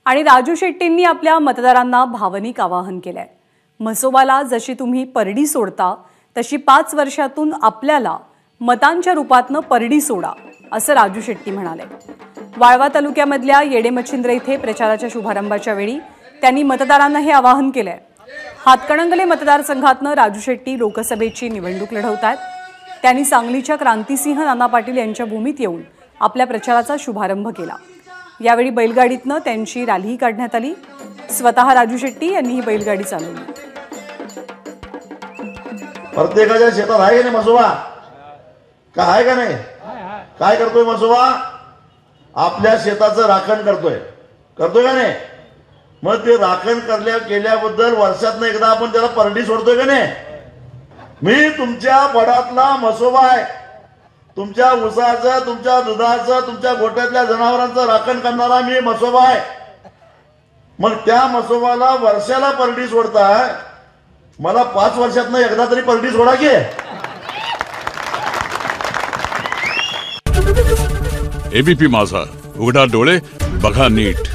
आणि राजू शेट्टींनी आपल्या मतदारांना भावनिक आवाहन केलंय। म्हसोबाला जशी तुम्ही परडी सोडता तशी 5 वर्षातून आपल्याला मतांच्या रूपातनं परडी सोडा, असं राजू शेट्टी म्हणाले। वाळवा तालुक्यामधल्या येडेमच्छिंद्र इथे प्रचाराच्या शुभारंभाच्या वेळी त्यांनी मतदारांना हे आवाहन केलंय। हातकणंगले मतदारसंघातनं राजू शेट्टी लोकसभेची निवडणूक लढवतात। त्यांनी सांगलीच्या क्रांतिसिंह नाना पाटील यांच्या भूमीत येऊन आपल्या प्रचाराचा शुभारंभ केला। यावेळी बैलगाडीतनं त्यांची रॅली काढण्यात आली। स्वतः राजू शेट्टी यांनी ही बैलगाडी चालवली। प्रत्येकाच्या शेतात आहे का नाही म्हसोबा? काय आहे का नाही? काय करतोय म्हसोबा? आपल्या शेताचं राखण करतोय का नाही? मग ते राखण केल्याबद्दल वर्षातनं एकदा आपण त्याला परडी सोडतोय का नाही? मी तुमच्या वडातला म्हसोबा आहे। तुमच्या उसाचं, तुमच्या दुधाचं, तुमच्या गोठ्यातल्या जनावरांचं राखण करणारा मी म्हसोबा आहे। मग त्या म्हसोबाला वर्षाला परडी सोडताय, मला 5 वर्षातनं एकदा तरी परडी सोडा की। एबीपी माझा, उघडा डोळे बघा नीट।